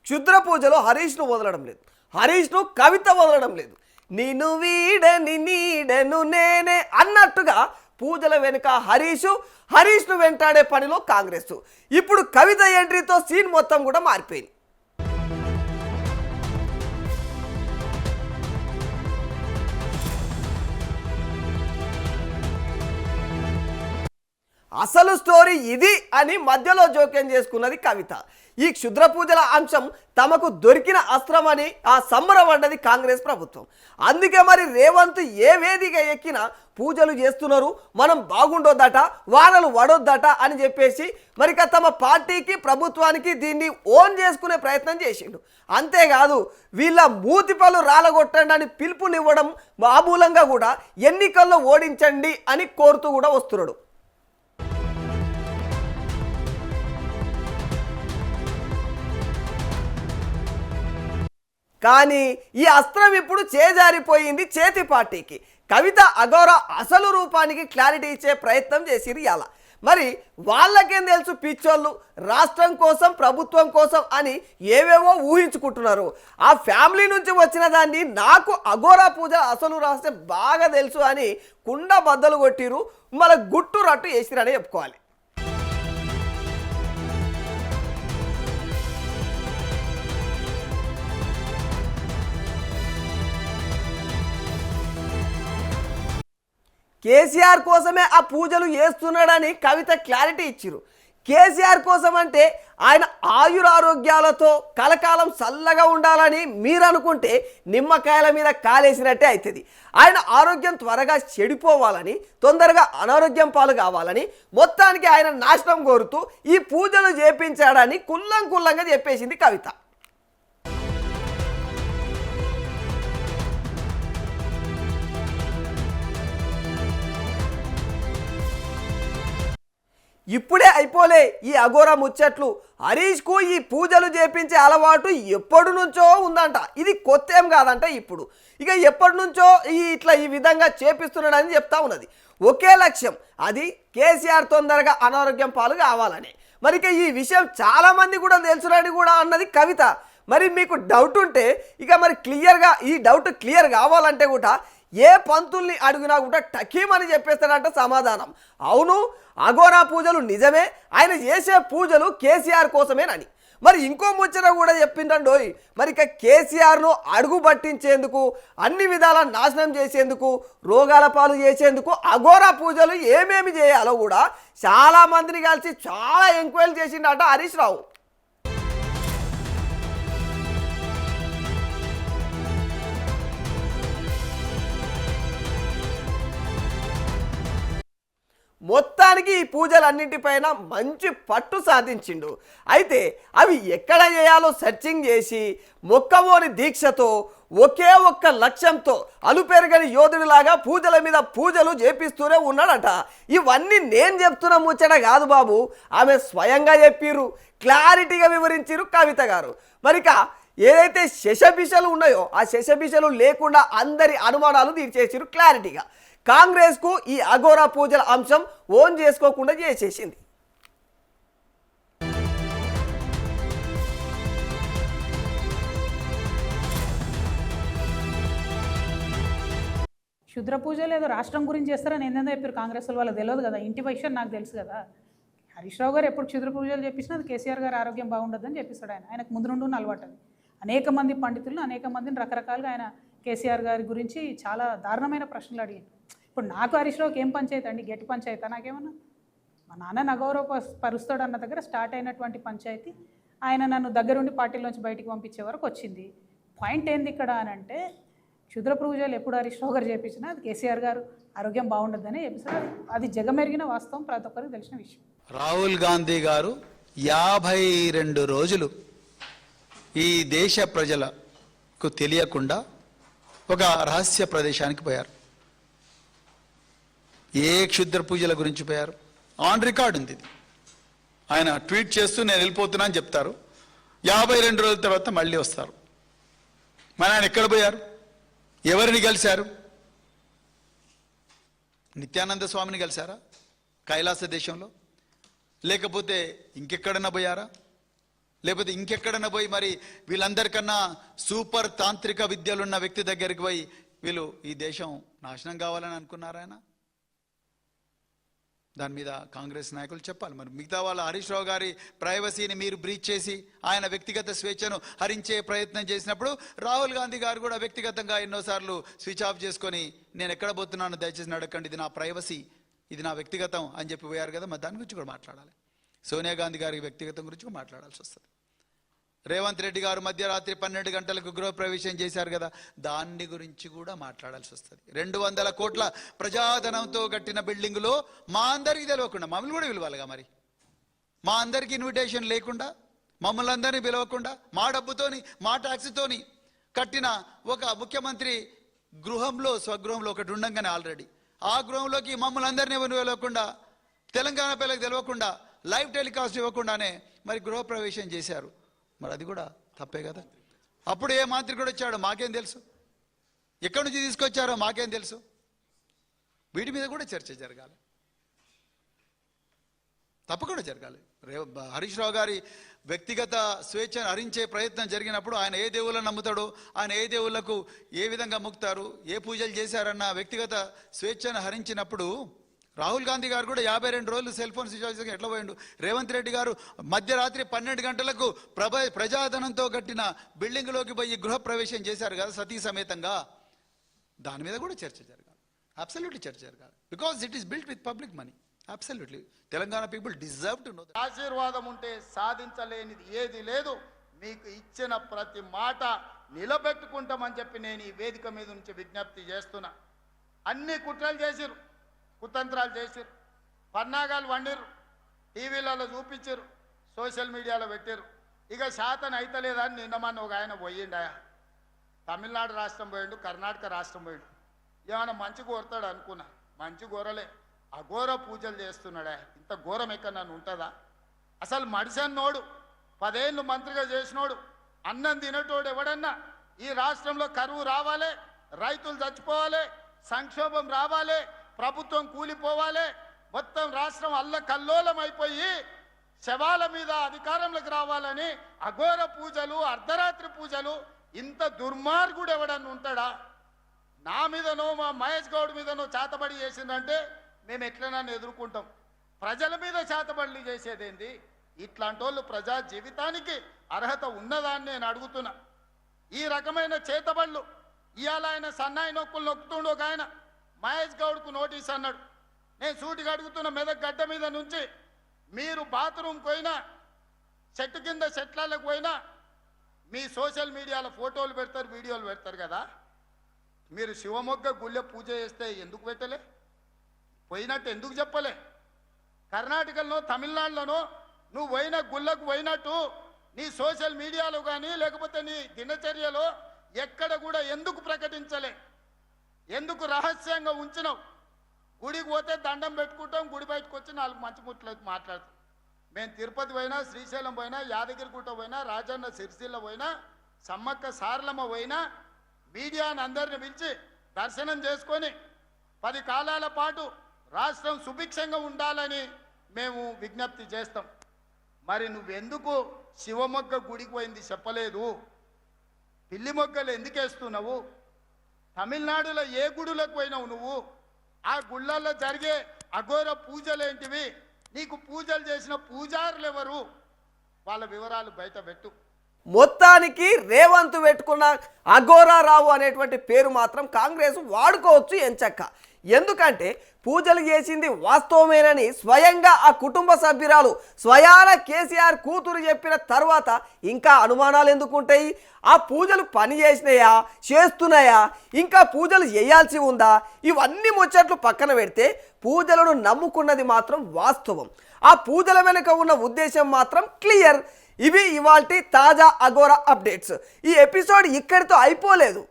క్షుద్ర పూజలో హరీష్ను వదలడం లేదు, హరీష్ను కవిత వదలడం లేదు. నిన్ను వీడని నీడను నేనే అన్నట్టుగా పూజల వెనుక హరీష్ను వెంటాడే పనిలో కాంగ్రెస్. ఇప్పుడు కవిత ఎంట్రీతో సీన్ మొత్తం కూడా మారిపోయింది. అసలు స్టోరీ ఇది అని మధ్యలో జోక్యం చేసుకున్నది కవిత. ఈ క్షుద్ర పూజల అంశం తమకు దొరికిన అస్త్రమని సంబరపడ్డది కాంగ్రెస్ ప్రభుత్వం. అందుకే మరి రేవంత్ ఏ వేదిక ఎక్కినా పూజలు చేస్తున్నారు, మనం బాగుండొద్దట, వానలు వడొద్దట అని చెప్పేసి మరి తమ పార్టీకి ప్రభుత్వానికి దీన్ని ఓన్ చేసుకునే ప్రయత్నం చేసిండు. అంతేకాదు వీళ్ళ మూతిపళ్ళు రాలగొట్టండి అని పిలుపునివ్వడం, బాబూలంగా కూడా ఎన్నికల్లో ఓడించండి అని కోరుతూ కూడా వస్తున్నాడు. కానీ ఈ అస్త్రం ఇప్పుడు చేజారిపోయింది చేతి పార్టీకి. కవిత అఘోర అసలు రూపానికి క్లారిటీ ఇచ్చే ప్రయత్నం చేసిరు ఇలా. మరి వాళ్ళకేం తెలుసు పిచ్చోళ్ళు రాష్ట్రం కోసం ప్రభుత్వం కోసం అని ఏవేవో ఊహించుకుంటున్నారు. ఆ ఫ్యామిలీ నుంచి వచ్చిన దాన్ని నాకు అఘోరా పూజ అసలు రహస్యం బాగా తెలుసు అని కుండ బద్దలు కొట్టిరు, మళ్ళీ గుట్టు రట్టు వేసిరని చెప్పుకోవాలి. కేసీఆర్ కోసమే ఆ పూజలు చేస్తున్నాడని కవిత క్లారిటీ ఇచ్చిరు. కేసీఆర్ కోసం అంటే ఆయన ఆయురారోగ్యాలతో కలకాలం చల్లగా ఉండాలని మీరు అనుకుంటే నిమ్మకాయల మీద కాలేసినట్టే అవుతుంది. ఆయన ఆరోగ్యం త్వరగా చెడిపోవాలని, తొందరగా అనారోగ్యం పాలు కావాలని, మొత్తానికి ఆయన నాశనం కోరుతూ ఈ పూజలు చేపించాడని కుల్లంగా చెప్పేసింది కవిత. ఇప్పుడే అయిపోలే ఈ అఘోరా ముచ్చట్లు. హరీష్కు ఈ పూజలు చేపించే అలవాటు ఎప్పటి నుంచో ఉందంట. ఇది కొత్త ఏం కాదంట. ఇప్పుడు ఇక ఎప్పటి నుంచో ఈ విధంగా చేపిస్తున్నాడని చెప్తా ఉన్నది. ఒకే లక్ష్యం, అది కేసీఆర్ తొందరగా అనారోగ్యం పాలు కావాలని. మరి ఇక ఈ విషయం చాలామంది కూడా తెలుసునని కూడా అన్నది కవిత. మరి మీకు డౌట్ ఉంటే ఇక మరి క్లియర్గా ఈ డౌట్ క్లియర్ కావాలంటే కూడా ఏ పంతుల్ని అడిగినా కూడా టకీమని చెప్పేస్తాడంట సమాధానం. అవును, అఘోరా పూజలు నిజమే, ఆయన చేసే పూజలు కేసీఆర్ కోసమేనని. మరి ఇంకో ముచ్చట కూడా చెప్పిండండోయ్. మరి ఇక కేసీఆర్ను అడుగు పట్టించేందుకు, అన్ని విధాల నాశనం చేసేందుకు, రోగాల పాలు చేసేందుకు అఘోరా పూజలు ఏమేమి చేయాలో కూడా చాలా మందిని కలిసి చాలా ఎంక్వైరీ చేసిండట హరీష్ రావు. మొత్తానికి ఈ పూజలన్నింటిపైన మంచి పట్టు సాధించిండు. అయితే అవి ఎక్కడ చేయాలో సెర్చింగ్ చేసి మొక్కవోని దీక్షతో ఒకే ఒక్క లక్ష్యంతో అలుపెరగని యోధుడిలాగా పూజల మీద పూజలు చేపిస్తూనే ఉన్నాడట. ఇవన్నీ నేను చెప్తున్న ముచ్చట కాదు బాబు, ఆమె స్వయంగా చెప్పిర్రు, క్లారిటీగా వివరించిరు కవిత గారు. మరిక ఏదైతే శశబిషలు ఉన్నాయో ఆ శశబిషలు లేకుండా అందరి అనుమానాలు తీర్చేసిరు క్లారిటీగా. కాంగ్రెస్కు ఈ అఘోరా పూజల అంశం ఓన్ చేసుకోకుండా చేసేసింది. క్షుద్ర పూజలు ఏదో రాష్ట్రం గురించి చేస్తారని ఏందో చెప్పారు కాంగ్రెస్ వాళ్ళకి తెలియదు కదా. ఇంటి విషయం నాకు తెలుసు కదా. హరీష్ రావు గారు ఎప్పుడు క్షుద్ర పూజలు చేపించినా అది కేసీఆర్ గారు ఆరోగ్యం బాగుండదని చెప్పిస్తాడు. ఆయనకు ముందు నుండి ఉన్న అలవాటు అది. అనేక మంది పండితులను అనేక మందిని రకరకాలుగా ఆయన కేసీఆర్ గారి గురించి చాలా దారుణమైన ప్రశ్నలు అడిగారు. ఇప్పుడు నాకు హరీష్ రావుకి ఏం పంచాయతీ అండి? గట్టి పంచాయతీ నాకేమన్నా? మా నాన్న అగౌరవ పరుస్తాడు అన్న దగ్గర స్టార్ట్ అయినటువంటి పంచాయతీ ఆయన నన్ను దగ్గరుండి పార్టీలోంచి బయటికి పంపించే వరకు వచ్చింది. పాయింట్ ఏంది ఇక్కడ అని అంటే, క్షుద్ర పూజలు ఎప్పుడు హరీష్ రావు గారు చేపించినా అది కేసీఆర్ గారు ఆరోగ్యం బాగుండదని చెప్పిస్తారు. అది జగమెరిగిన వాస్తవం, ప్రతి ఒక్కరికి తెలిసిన విషయం. రాహుల్ గాంధీ గారు 52 రోజులు ఈ దేశ ప్రజలకు తెలియకుండా ఒక రహస్య ప్రదేశానికి పోయారు. ఏ క్షుద్ర పూజల గురించి పోయారు? ఆన్ రికార్డ్ ఉంది. ఆయన ట్వీట్ చేస్తూ నేను వెళ్ళిపోతున్నా అని చెప్తారు. 52 రోజుల తర్వాత మళ్ళీ వస్తారు. మరి ఆయన ఎక్కడ పోయారు? ఎవరిని కలిశారు? నిత్యానంద స్వామిని కలిశారా కైలాస దేశంలో? లేకపోతే ఇంకెక్కడన్నా పోయారా? లేకపోతే ఇంకెక్కడన్నా పోయి మరి వీళ్ళందరికన్నా సూపర్ తాంత్రిక విద్యలున్న వ్యక్తి దగ్గరికి పోయి వీళ్ళు ఈ దేశం నాశనం కావాలని అనుకున్నారా ఆయన? దాని మీద కాంగ్రెస్ నాయకులు చెప్పాలి. మరి మిగతా వాళ్ళ హరీష్ రావు గారి ప్రైవసీని మీరు బ్రీచ్ చేసి ఆయన వ్యక్తిగత స్వేచ్ఛను హరించే ప్రయత్నం చేసినప్పుడు రాహుల్ గాంధీ గారు కూడా వ్యక్తిగతంగా ఎన్నోసార్లు స్విచ్ ఆఫ్ చేసుకొని నేను ఎక్కడ పోతున్నాను దయచేసి నడకండి, ఇది నా ప్రైవసీ, ఇది నా వ్యక్తిగతం అని చెప్పి పోయారు కదా. మరి దాని గురించి కూడా మాట్లాడాలి. సోనియా గాంధీ గారి వ్యక్తిగతం గురించి కూడా మాట్లాడాల్సి వస్తుంది. రేవంత్ రెడ్డి గారు మధ్యరాత్రి 12 గంటలకు గృహప్రవేశం చేశారు కదా, దాన్ని గురించి కూడా మాట్లాడాల్సి వస్తుంది. 200 కోట్ల ప్రజాధనంతో కట్టిన బిల్డింగులో మా అందరికీ తెలియకుండా, మమ్మల్ని కూడా పిలవాలిగా మరి, మా అందరికీ ఇన్విటేషన్ లేకుండా మమ్మల్ని అందరినీ పిలవకుండా మా డబ్బుతోని మా ట్యాక్స్తోని కట్టిన ఒక ముఖ్యమంత్రి గృహంలో స్వగృహంలో ఒకటి ఉండంగానే ఆల్రెడీ ఆ గృహంలోకి మమ్మల్ని అందరినీ పిలవకుండా, తెలంగాణ పిల్లలకు తెలియకుండా, లైవ్ టెలికాస్ట్ ఇవ్వకుండానే మరి గృహప్రవేశం చేశారు. మరి అది కూడా తప్పే కదా. అప్పుడు ఏ మంత్రి వచ్చాడో మాకేం తెలుసు, ఎక్కడి నుంచి తీసుకొచ్చారో మాకేం తెలుసు. వీటి మీద కూడా చర్చ జరగాలి, తప్పకుండా జరగాలి. హరీష్ రావు గారి వ్యక్తిగత స్వేచ్ఛను హరించే ప్రయత్నం జరిగినప్పుడు ఆయన ఏ దేవుళ్ళను నమ్ముతాడో, ఆయన ఏ దేవుళ్లకు ఏ విధంగా మొక్కుతారు, ఏ పూజలు చేశారన్న వ్యక్తిగత స్వేచ్ఛను హరించినప్పుడు రాహుల్ గాంధీ గారు కూడా 52 రోజులు సెల్ ఫోన్ స్విచ్ ఆఫ్ ఎట్లా పోయిండు. రేవంత్ రెడ్డి గారు మధ్యరాత్రి 12 గంటలకు ప్రజాధనంతో కట్టిన బిల్డింగ్లోకి పోయి గృహప్రవేశం చేశారు కదా సతీ సమేతంగా. దాని మీద కూడా చర్చ జరగాలి, అబ్సల్యూట్లీ చర్చ జరగాలి. Because it is built with public money. Absolutely Telangana people deserve to know. ఆశీర్వాదం ఉంటే సాధించలేనిది ఏది లేదు. మీకు ఇచ్చిన ప్రతి మాట నిలబెట్టుకుంటామని చెప్పి నేను ఈ వేదిక మీద నుంచి విజ్ఞప్తి చేస్తున్నా. అన్ని కుట్రలు చేసిరు, కుతంత్రాలు చేసిరు, పన్నాగాలు వండిరు, టీవీలలో చూపించారు, సోషల్ మీడియాలో పెట్టారు. ఇక శాతం అయితలేదని నిన్న మొన్న ఒక ఆయన పోయిండాయా, తమిళనాడు రాష్ట్రం పోయిండు, కర్ణాటక రాష్ట్రం పోయిండు. ఏమైనా మంచి కోరతాడు అనుకున్నా, మంచి కోరలే, అఘోర పూజలు చేస్తున్నాడా. ఇంత ఘోరం ఎక్కడ ఉంటుందా? అసలు మడిసన్నోడు 10 ఏళ్ళు మంత్రిగా చేసినోడు, అన్నం తినటోడు ఎవడన్నా ఈ రాష్ట్రంలో కరువు రావాలి, రైతులు చచ్చిపోవాలి, సంక్షోభం రావాలి, ప్రభుత్వం కూలిపోవాలి, మొత్తం రాష్ట్రం అల్లకల్లోలం అయిపోయి శవాల మీద అధికారంలోకి రావాలని అఘోర పూజలు, అర్ధరాత్రి పూజలు, ఇంత దుర్మార్గుడు ఎవడన్నా ఉంటాడా? నా మీదనో మా మహేష్ గౌడ్ మీదనో చేతబడి చేసిందంటే మేము ఎట్లైనా ఎదుర్కొంటాం. ప్రజల మీద చేతబడులు చేసేదేంది? ఇట్లాంటి వాళ్ళు ప్రజా జీవితానికి అర్హత ఉన్నదాన్ని నేను అడుగుతున్నా. ఈ రకమైన చేతబడులు ఇవాళ ఆయన సన్నాయి నొక్కులు నొక్కుతుండు. ఒక ఆయన మహేష్ గౌడ్కు నోటీస్ అన్నాడు. నేను సూటిగా అడుగుతున్న, మెదక్ గడ్డ మీద నుంచి మీరు బాత్రూమ్ పోయినా, చెట్టు కింద చెట్లకు పోయినా మీ సోషల్ మీడియాలో ఫోటోలు పెడతారు, వీడియోలు పెడతారు కదా. మీరు శివమొగ్గ గుళ్ళె పూజ చేస్తే ఎందుకు పెట్టలే? పోయినట్టు ఎందుకు చెప్పలే? కర్ణాటకలో, తమిళనాడులోనో నువ్వు పోయిన గుళ్ళకు పోయినట్టు నీ సోషల్ మీడియాలో కానీ లేకపోతే నీ దినచర్యలో ఎక్కడ కూడా ఎందుకు ప్రకటించలే? ఎందుకు రహస్యంగా ఉంచినావు? గుడికి పోతే దండం పెట్టుకుంటాం, గుడి బయటకు వచ్చి 4 మంచి ముట్లకు మాట్లాడతాం. మేము తిరుపతి పోయినా, శ్రీశైలం పోయినా, యాదగిరిగుట్ట పోయినా, రాజన్న సిరిసిల్ల పోయినా, సమ్మక్క సారలమ్మ పోయినా మీడియాని అందరిని పిలిచి దర్శనం చేసుకొని 10 కాలాల పాటు రాష్ట్రం సుభిక్షంగా ఉండాలని మేము విజ్ఞప్తి చేస్తాం. మరి నువ్వెందుకు శివమొగ్గ గుడికి పోయింది చెప్పలేదు? పిల్లి మొగ్గలు ఎందుకు వేస్తున్నావు? తమిళనాడులో ఏ గుడులకు పోయినావు నువ్వు? ఆ గుళ్ళల్లో జరిగే అఘోర పూజలేంటివి? నీకు పూజలు చేసిన పూజారులు ఎవరు? వాళ్ళ వివరాలు బయట పెట్టు. మొత్తానికి రేవంత్ పెట్టుకున్న అఘోరారావు అనేటువంటి పేరు మాత్రం కాంగ్రెస్ వాడుకోవచ్చు ఎంచక్క. ఎందుకంటే పూజలు చేసింది వాస్తవమేనని స్వయంగా ఆ కుటుంబ సభ్యురాలు స్వయాన కేసీఆర్ కూతురు చెప్పిన తర్వాత ఇంకా అనుమానాలు ఎందుకుంటాయి? ఆ పూజలు పని చేసినాయా, చేస్తున్నాయా, ఇంకా పూజలు చేయాల్సి ఉందా? ఇవన్నీ ముచ్చట్లు పక్కన పెడితే పూజలను నమ్ముకున్నది మాత్రం వాస్తవం. ఆ పూజల వెనుక ఉన్న ఉద్దేశం మాత్రం క్లియర్. ఇవి ఇవాల్టి తాజా అఘోరా అప్డేట్స్. ఈ ఎపిసోడ్ ఇక్కడితో అయిపోలేదు.